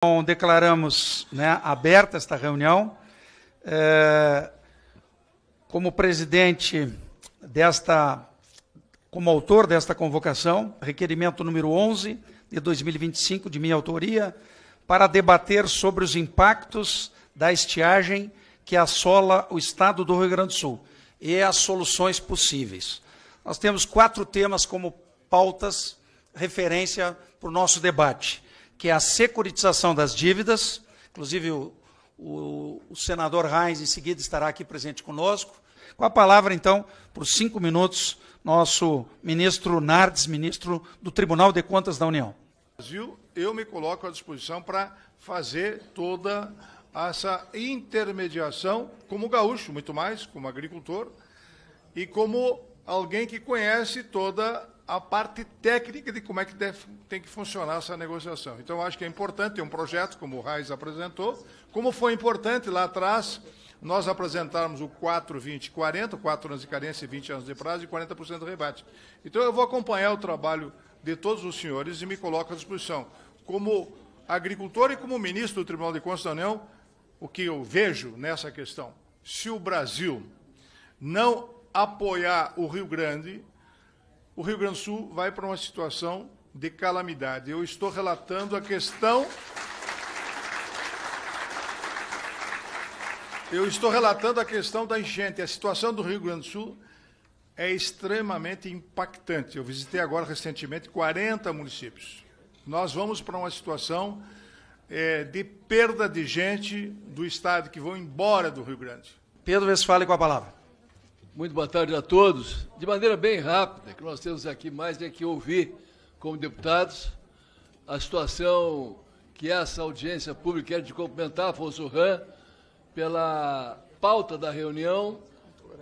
Então, declaramos, né, aberta esta reunião. Como presidente como autor desta convocação, requerimento número 11 de 2025, de minha autoria, para debater sobre os impactos da estiagem que assola o estado do Rio Grande do Sul e as soluções possíveis. Nós temos 4 temas como pautas, referência para o nosso debate, que é a securitização das dívidas, inclusive o senador Reins em seguida estará aqui presente conosco. Com a palavra, então, por 5 minutos, nosso ministro Nardes, ministro do Tribunal de Contas da União. Eu me coloco à disposição para fazer toda essa intermediação como gaúcho, muito mais, como agricultor, e como alguém que conhece toda a parte técnica de como é que tem que funcionar essa negociação. Então, acho que é importante ter um projeto, como o Reis apresentou, como foi importante lá atrás nós apresentarmos o 4-20-40, 4 anos de carência, 20 anos de prazo e 40% do rebate. Então, eu vou acompanhar o trabalho de todos os senhores e me coloco à disposição. Como agricultor e como ministro do Tribunal de Contas da União, o que eu vejo nessa questão, se o Brasil não apoiar o Rio Grande do Sul vai para uma situação de calamidade. Eu estou relatando a questão... da enchente. A situação do Rio Grande do Sul é extremamente impactante. Eu visitei agora, recentemente, 40 municípios. Nós vamos para uma situação de perda de gente do estado, que vão embora do Rio Grande. Pedro Westphalen com a palavra. Muito boa tarde a todos. De maneira bem rápida, que nós temos aqui mais do que ouvir como deputados a situação que essa audiência pública quer de cumprimentar Afonso Ram pela pauta da reunião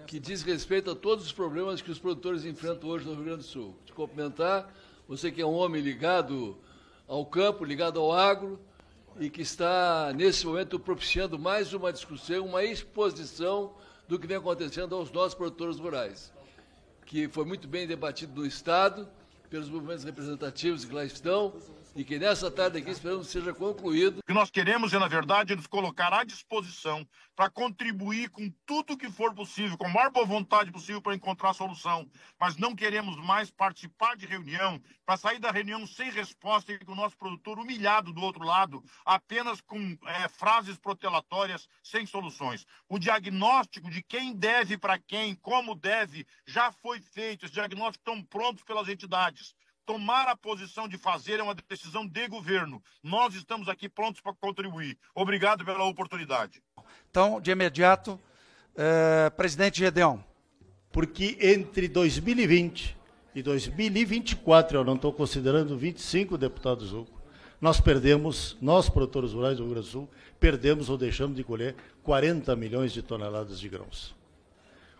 que diz respeito a todos os problemas que os produtores enfrentam hoje no Rio Grande do Sul. De cumprimentar você que é um homem ligado ao campo, ligado ao agro, e que está, nesse momento, propiciando mais uma discussão, uma exposição do que vem acontecendo aos nossos produtores rurais, que foi muito bem debatido no Estado, pelos movimentos representativos que lá estão, e que nessa tarde aqui esperamos que seja concluído. O que nós queremos é, na verdade, nos colocar à disposição para contribuir com tudo que for possível, com a maior boa vontade possível para encontrar solução. Mas não queremos mais participar de reunião, para sair da reunião sem resposta e com o nosso produtor humilhado do outro lado, apenas com frases protelatórias sem soluções. O diagnóstico de quem deve para quem, como deve, já foi feito. Os diagnósticos estão prontos pelas entidades. Tomar a posição de fazer é uma decisão de governo. Nós estamos aqui prontos para contribuir. Obrigado pela oportunidade. Então, de imediato, presidente Gedeon. Porque entre 2020 e 2024, eu não estou considerando 25 deputados nós produtores rurais do Rio Grande do Sul, perdemos ou deixamos de colher 40 milhões de toneladas de grãos.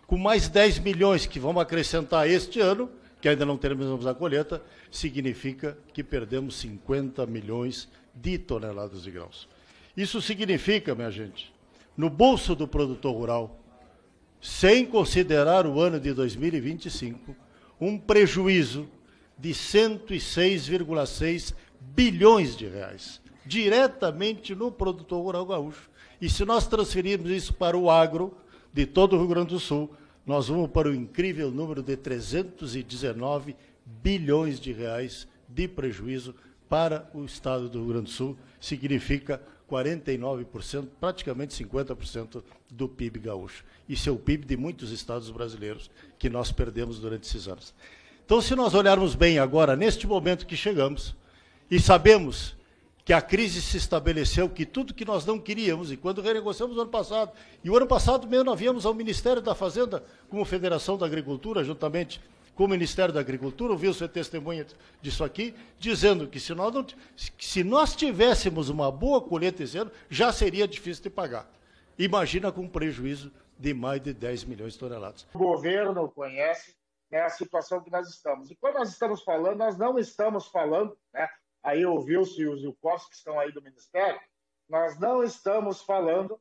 Com mais 10 milhões que vamos acrescentar este ano, que ainda não terminamos a colheita, significa que perdemos 50 milhões de toneladas de grãos. Isso significa, minha gente, no bolso do produtor rural, sem considerar o ano de 2025, um prejuízo de 106,6 bilhões de reais, diretamente no produtor rural gaúcho. E se nós transferirmos isso para o agro de todo o Rio Grande do Sul, nós vamos para o incrível número de 319 bilhões de reais de prejuízo para o estado do Rio Grande do Sul. Significa 49%, praticamente 50% do PIB gaúcho. Isso é o PIB de muitos estados brasileiros que nós perdemos durante esses anos. Então, se nós olharmos bem agora, neste momento que chegamos, e sabemos que a crise se estabeleceu, que tudo que nós não queríamos, e quando renegociamos o ano passado, e o ano passado mesmo nós viemos ao Ministério da Fazenda, como Federação da Agricultura, juntamente com o Ministério da Agricultura, ouviu seu testemunho disso aqui, dizendo que se nós tivéssemos uma boa colheita esse ano, já seria difícil de pagar. Imagina com um prejuízo de mais de 10 milhões de toneladas. O governo conhece, né, a situação que nós estamos. E quando nós estamos falando, nós não estamos falando, né, aí ouviu-se os Zilkowski que estão aí do Ministério, nós não estamos falando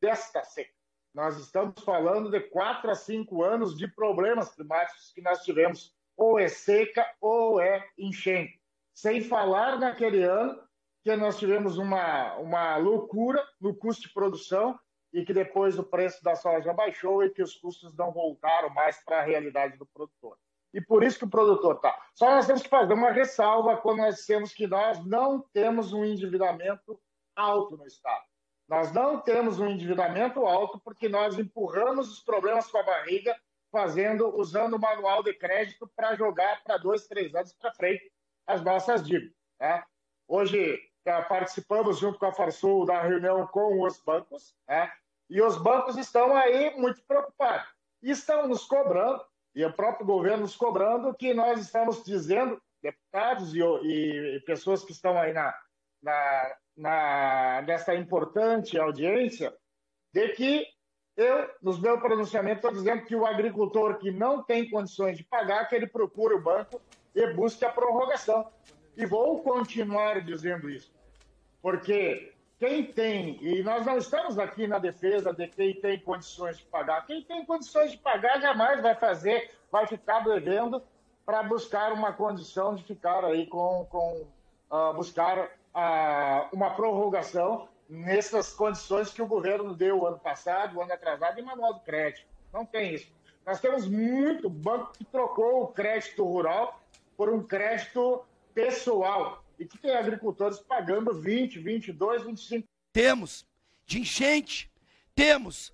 desta seca. Nós estamos falando de 4 a 5 anos de problemas climáticos que nós tivemos. Ou é seca ou é enchente. Sem falar naquele ano que nós tivemos uma loucura no custo de produção e que depois o preço da soja baixou e que os custos não voltaram mais para a realidade do produtor. E por isso que o produtor está. Só nós temos que fazer uma ressalva quando nós dissemos que nós não temos um endividamento alto no Estado. Nós não temos um endividamento alto porque nós empurramos os problemas com a barriga, usando o manual de crédito para jogar para 2, 3 anos para frente as nossas dívidas. Né? Hoje participamos junto com a Farsul da reunião com os bancos, né? E os bancos estão aí muito preocupados. E estão nos cobrando, e o próprio governo nos cobrando, que nós estamos dizendo, deputados e pessoas que estão aí nessa importante audiência, de que eu, nos meus pronunciamentos, estou dizendo que o agricultor que não tem condições de pagar, que ele procure o banco e busque a prorrogação. E vou continuar dizendo isso, porque quem tem, e nós não estamos aqui na defesa de quem tem condições de pagar, quem tem condições de pagar jamais vai ficar devendo para buscar uma condição de ficar aí buscar uma prorrogação nessas condições que o governo deu ano passado, ano atrasado, em manual de crédito. Não tem isso. Nós temos muito banco que trocou o crédito rural por um crédito pessoal e que tem agricultores pagando 20, 22, 25. Temos de enchente, temos,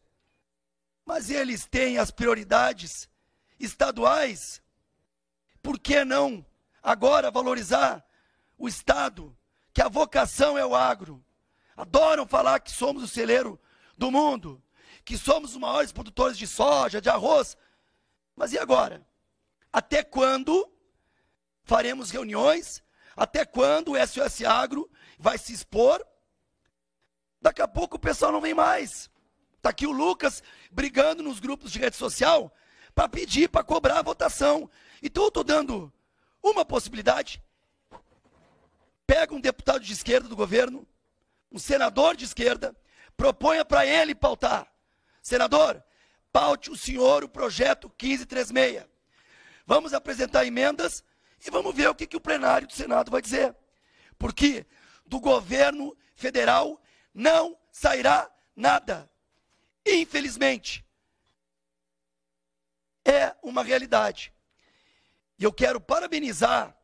mas eles têm as prioridades estaduais. Por que não agora valorizar o Estado, que a vocação é o agro? Adoram falar que somos o celeiro do mundo, que somos os maiores produtores de soja, de arroz. Mas e agora? Até quando faremos reuniões? Até quando o SOS Agro vai se expor? Daqui a pouco o pessoal não vem mais. Está aqui o Lucas brigando nos grupos de rede social para pedir, para cobrar a votação. Então eu estou dando uma possibilidade. Pega um deputado de esquerda do governo, um senador de esquerda, proponha para ele pautar. Senador, paute o senhor o projeto 1536. Vamos apresentar emendas e vamos ver o que o plenário do Senado vai dizer. Porque do governo federal não sairá nada. Infelizmente. É uma realidade. E eu quero parabenizar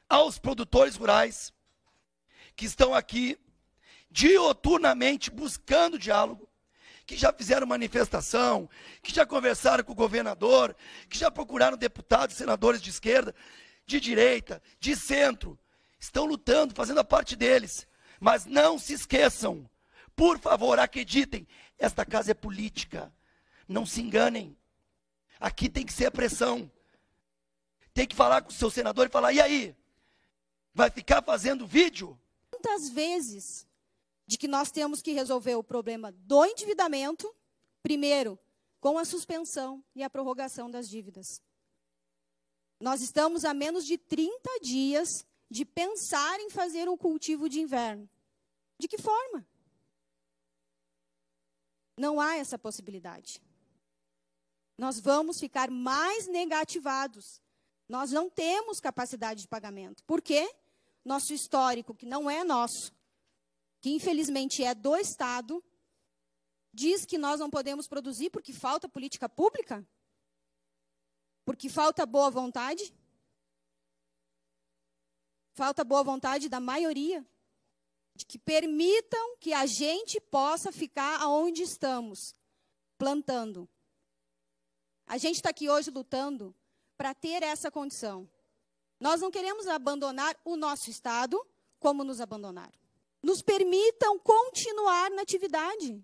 aos produtores rurais que estão aqui dioturnamente buscando diálogo, que já fizeram manifestação, que já conversaram com o governador, que já procuraram deputados, senadores de esquerda, de direita, de centro, estão lutando, fazendo a parte deles. Mas não se esqueçam, por favor, acreditem, esta casa é política, não se enganem. Aqui tem que ser a pressão. Tem que falar com o seu senador e falar, e aí? Vai ficar fazendo vídeo? Quantas vezes de que nós temos que resolver o problema do endividamento, primeiro, com a suspensão e a prorrogação das dívidas. Nós estamos a menos de 30 dias de pensar em fazer um cultivo de inverno. De que forma? Não há essa possibilidade. Nós vamos ficar mais negativados. Nós não temos capacidade de pagamento. Por quê? Nosso histórico, que não é nosso, que infelizmente é do Estado, diz que nós não podemos produzir porque falta política pública? Porque falta boa vontade? Falta boa vontade da maioria, de que permitam que a gente possa ficar aonde estamos, plantando. A gente está aqui hoje lutando para ter essa condição. Nós não queremos abandonar o nosso Estado como nos abandonaram. Nos permitam continuar na atividade.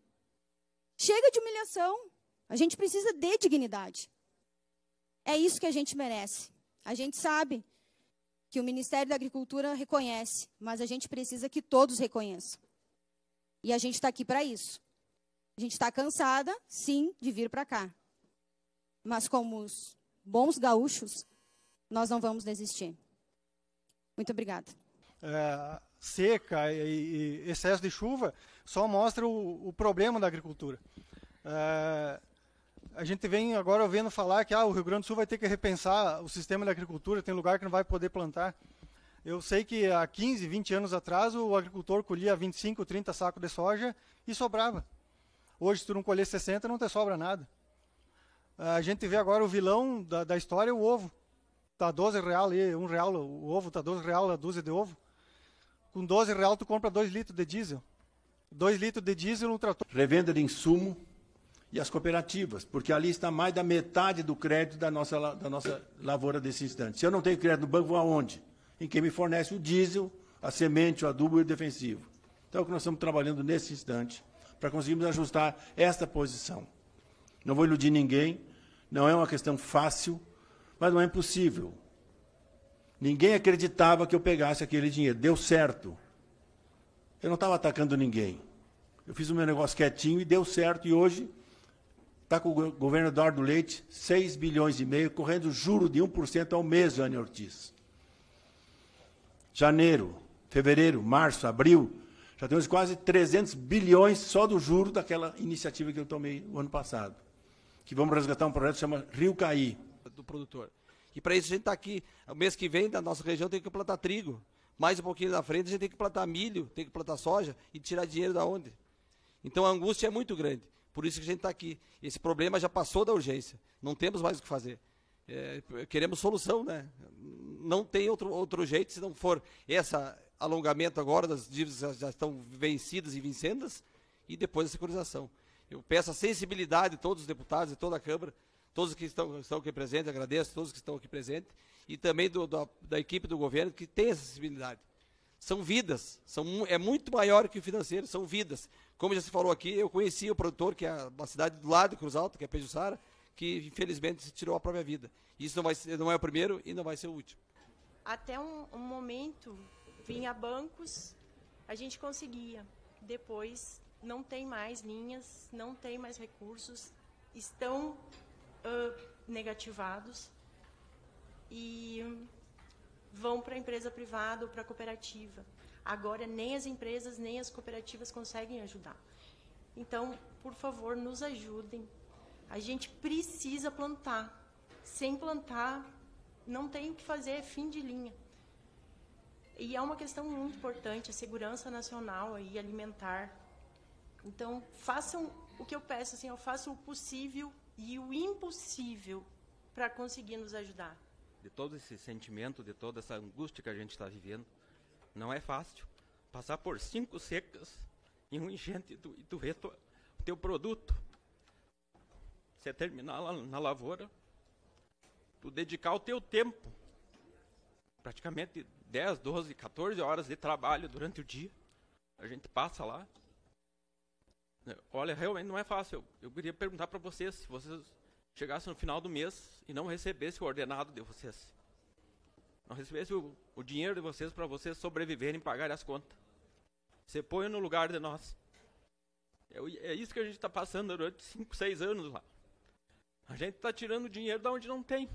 Chega de humilhação. A gente precisa de dignidade. É isso que a gente merece. A gente sabe que o Ministério da Agricultura reconhece, mas a gente precisa que todos reconheçam. E a gente está aqui para isso. A gente está cansada, sim, de vir para cá. Mas como os bons gaúchos, nós não vamos desistir. Muito obrigada. Seca e excesso de chuva só mostra o problema da agricultura. A gente vem agora ouvindo falar que o Rio Grande do Sul vai ter que repensar o sistema da agricultura, tem lugar que não vai poder plantar. Eu sei que há 15, 20 anos atrás o agricultor colhia 25, 30 sacos de soja e sobrava. Hoje, se tu não colher 60, não te sobra nada. A gente vê agora o vilão da história, o ovo. Está R$12 ali, R$1, o ovo está R$12 a dúzia de ovo. Com R$12 tu compra 2 litros de diesel. 2 litros de diesel no trator. Revenda de insumo e as cooperativas, porque ali está mais da metade do crédito da nossa lavoura desse instante. Se eu não tenho crédito no banco, vou aonde? Em quem me fornece o diesel, a semente, o adubo e o defensivo. Então, é o que nós estamos trabalhando nesse instante, para conseguirmos ajustar esta posição. Não vou iludir ninguém, não é uma questão fácil, mas não é impossível. Ninguém acreditava que eu pegasse aquele dinheiro. Deu certo. Eu não estava atacando ninguém. Eu fiz o meu negócio quietinho e deu certo. E hoje está com o governo Eduardo Leite, 6,5 bilhões, correndo juro de 1% ao mês, Jane Ortiz. Janeiro, fevereiro, março, abril, já temos quase 300 bilhões só do juro daquela iniciativa que eu tomei no ano passado. Que vamos resgatar um projeto que chama Rio Caí. Do produtor. E para isso a gente está aqui. O mês que vem, da nossa região, tem que plantar trigo. Mais um pouquinho na frente, a gente tem que plantar milho, tem que plantar soja e tirar dinheiro da onde? Então a angústia é muito grande. Por isso que a gente está aqui. Esse problema já passou da urgência. Não temos mais o que fazer. Queremos solução, né? Não tem outro jeito, se não for esse alongamento agora, das dívidas já estão vencidas e vincendas, e depois a securização. Eu peço a sensibilidade de todos os deputados, de toda a Câmara, todos que estão aqui presentes, agradeço a todos que estão aqui presentes, e também da equipe do governo que tem essa sensibilidade. São vidas, é muito maior que o financeiro, são vidas. Como já se falou aqui, eu conheci o produtor, que é uma cidade do lado de Cruz Alta, que é Pejuçara, que infelizmente se tirou a própria vida. Isso não é o primeiro e não vai ser o último. Até um momento, vinha bancos, a gente conseguia. Depois, não tem mais linhas, não tem mais recursos, estão negativados e vão para a empresa privada ou para a cooperativa. Agora, nem as empresas, nem as cooperativas conseguem ajudar. Então, por favor, nos ajudem. A gente precisa plantar. Sem plantar, não tem o que fazer, é fim de linha. E é uma questão muito importante, a segurança nacional e alimentar. Então, façam o que eu peço, assim, eu faço o possível e o impossível para conseguir nos ajudar. De todo esse sentimento, de toda essa angústia que a gente está vivendo, não é fácil passar por 5 secas e um enchente e tu vê o teu produto. Você terminar lá na lavoura, tu dedicar o teu tempo, praticamente 10, 12, 14 horas de trabalho durante o dia, a gente passa lá. Olha, realmente não é fácil. Eu queria perguntar para vocês, se vocês chegassem no final do mês e não recebessem o ordenado de vocês, não recebessem o dinheiro de vocês para vocês sobreviverem e pagarem as contas. Você põe no lugar de nós. É isso que a gente está passando durante 5, 6 anos lá. A gente está tirando dinheiro de onde não tem.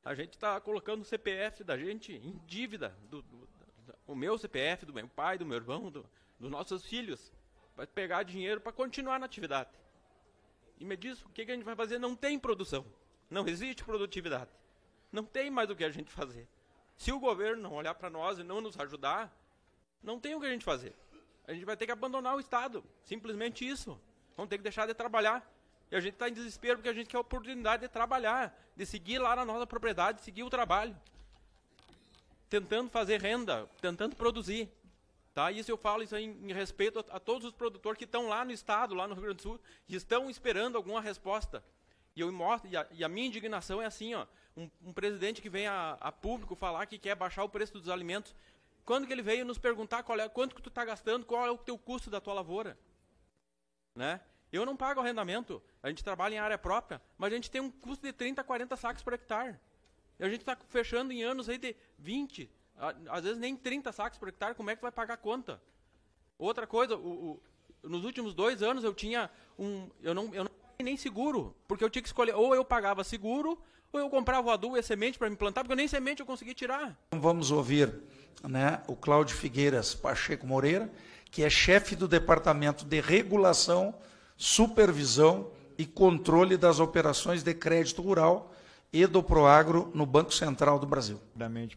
A gente está colocando o CPF da gente em dívida. O meu CPF, do meu pai, do meu irmão, dos nossos filhos. Vai pegar dinheiro para continuar na atividade. E me diz, o que a gente vai fazer? Não tem produção. Não existe produtividade. Não tem mais o que a gente fazer. Se o governo não olhar para nós e não nos ajudar, não tem o que a gente fazer. A gente vai ter que abandonar o Estado. Simplesmente isso. Vamos ter que deixar de trabalhar. E a gente está em desespero porque a gente quer a oportunidade de trabalhar, de seguir lá na nossa propriedade, seguir o trabalho. Tentando fazer renda, tentando produzir. Tá? Isso eu falo isso aí em respeito a todos os produtores que estão lá no Estado, lá no Rio Grande do Sul, e estão esperando alguma resposta. E eu mostro, e a minha indignação é assim, ó, um presidente que vem a público falar que quer baixar o preço dos alimentos. Quando que ele veio nos perguntar quanto que tu está gastando, qual é o teu custo da tua lavoura? Né? Eu não pago arrendamento, a gente trabalha em área própria, mas a gente tem um custo de 30, 40 sacos por hectare. E a gente está fechando em anos aí de 20, às vezes nem 30 sacos por hectare, como é que vai pagar a conta? Outra coisa, nos últimos 2 anos eu tinha eu não tinha nem seguro, porque eu tinha que escolher, ou eu pagava seguro, ou eu comprava o adubo e a semente para me plantar, porque nem semente eu consegui tirar. Vamos ouvir, né, o Cláudio Figueiras Pacheco Moreira, que é chefe do Departamento de Regulação, Supervisão e Controle das Operações de Crédito Rural e do Proagro no Banco Central do Brasil.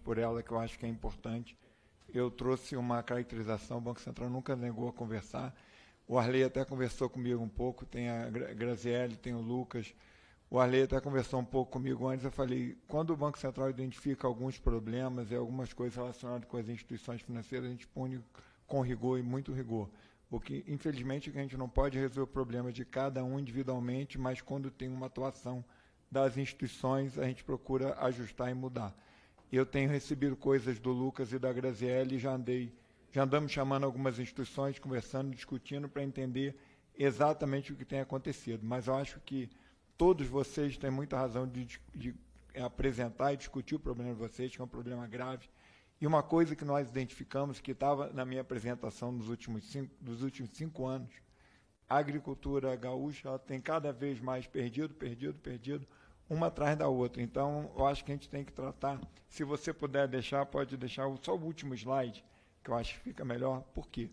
Por ela, que eu acho que é importante. Eu trouxe uma caracterização, o Banco Central nunca negou a conversar. O Arley até conversou comigo um pouco, tem a Graziele, tem o Lucas. O Arley até conversou um pouco comigo antes. Eu falei, quando o Banco Central identifica alguns problemas e algumas coisas relacionadas com as instituições financeiras, a gente pune com rigor e muito rigor. Porque, infelizmente, a gente não pode resolver o problema de cada um individualmente, mas quando tem uma atuação das instituições, a gente procura ajustar e mudar. Eu tenho recebido coisas do Lucas e da Graziele, já andamos chamando algumas instituições, conversando, discutindo, para entender exatamente o que tem acontecido. Mas eu acho que todos vocês têm muita razão de apresentar e discutir o problema de vocês, que é um problema grave. E uma coisa que nós identificamos, que estava na minha apresentação dos últimos 5 anos, a agricultura gaúcha ela tem cada vez mais perdido, uma atrás da outra. Então, eu acho que a gente tem que tratar, se você puder deixar, pode deixar só o último slide, que eu acho que fica melhor. Por quê?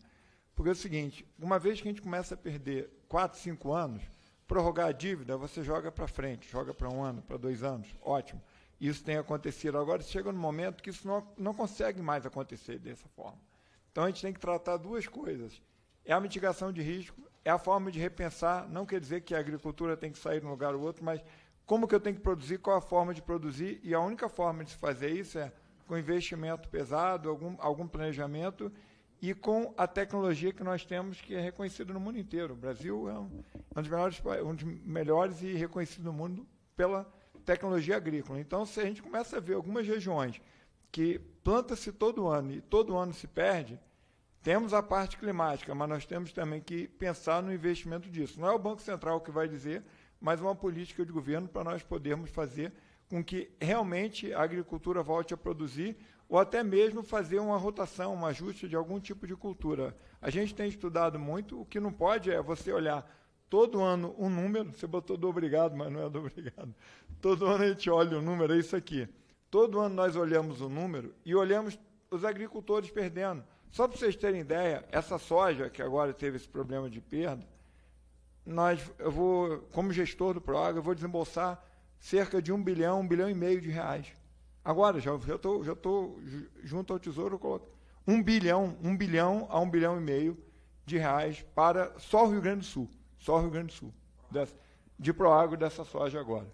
Porque é o seguinte, uma vez que a gente começa a perder 4, 5 anos, prorrogar a dívida, você joga para frente, joga para 1 ano, para 2 anos, ótimo. Isso tem acontecido. Agora, chega no momento que isso não consegue mais acontecer dessa forma. Então, a gente tem que tratar duas coisas. É a mitigação de risco, é a forma de repensar, não quer dizer que a agricultura tem que sair de um lugar ou outro, mas como que eu tenho que produzir, qual a forma de produzir, e a única forma de se fazer isso é com investimento pesado, algum planejamento, e com a tecnologia que nós temos, que é reconhecida no mundo inteiro. O Brasil é um dos melhores e reconhecido no mundo pela tecnologia agrícola. Então, se a gente começa a ver algumas regiões que planta-se todo ano e todo ano se perde, temos a parte climática, mas nós temos também que pensar no investimento disso. Não é o Banco Central que vai dizer, mas uma política de governo para nós podermos fazer com que realmente a agricultura volte a produzir, ou até mesmo fazer uma rotação, um ajuste de algum tipo de cultura. A gente tem estudado muito, o que não pode é você olhar todo ano um número, você botou do obrigado, mas não é do obrigado. Todo ano a gente olha o número, é isso aqui. Todo ano nós olhamos o número e olhamos os agricultores perdendo. Só para vocês terem ideia, essa soja, que agora teve esse problema de perda, eu vou, como gestor do Proagro, eu vou desembolsar cerca de 1 bilhão, 1,5 bilhão de reais. Agora, já estou junto ao Tesouro, eu coloco 1 bilhão a 1,5 bilhão de reais para só o Rio Grande do Sul. Só o Rio Grande do Sul, de Proagro dessa soja agora.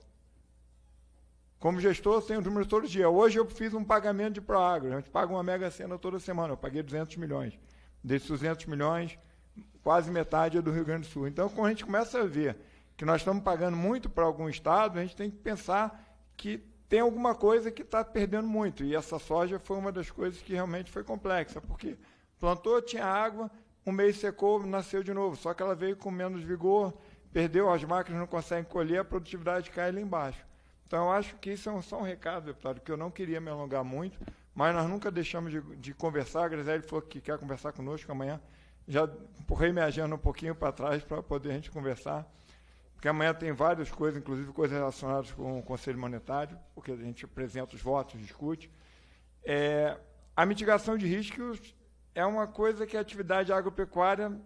Como gestor, eu tenho números todo dia. Hoje eu fiz um pagamento de Proagro, a gente paga uma Mega Sena toda semana, eu paguei 200 milhões. Desses 200 milhões, quase metade é do Rio Grande do Sul. Então, quando a gente começa a ver que nós estamos pagando muito para algum estado, a gente tem que pensar que tem alguma coisa que está perdendo muito. E essa soja foi uma das coisas que realmente foi complexa, porque plantou, tinha água, um mês secou, nasceu de novo, só que ela veio com menos vigor, perdeu, as máquinas não conseguem colher, a produtividade cai lá embaixo. Então, eu acho que isso é só um recado, deputado, que eu não queria me alongar muito, mas nós nunca deixamos de conversar. A Graziele falou que quer conversar conosco amanhã. Já empurrei minha agenda um pouquinho para trás para poder a gente conversar, porque amanhã tem várias coisas, inclusive coisas relacionadas com o Conselho Monetário, porque a gente apresenta os votos, discute. A mitigação de riscos é uma coisa que a atividade agropecuária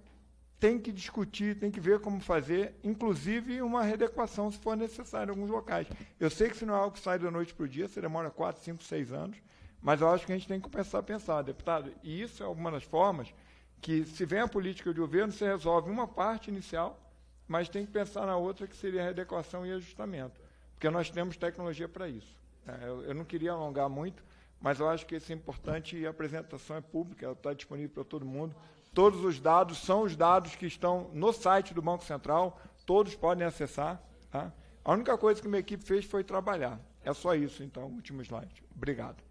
tem que discutir, tem que ver como fazer, inclusive uma readequação, se for necessário, em alguns locais. Eu sei que isso não é algo que sai da noite para o dia, você demora 4, 5, 6 anos, mas eu acho que a gente tem que começar a pensar, deputado, e isso é uma das formas que, se vem a política de governo, você resolve uma parte inicial, mas tem que pensar na outra, que seria a readequação e ajustamento, porque nós temos tecnologia para isso. Eu não queria alongar muito, mas eu acho que isso é importante e a apresentação é pública, ela está disponível para todo mundo. Todos os dados são os dados que estão no site do Banco Central, todos podem acessar. Tá? A única coisa que minha equipe fez foi trabalhar. É só isso, então, último slide. Obrigado.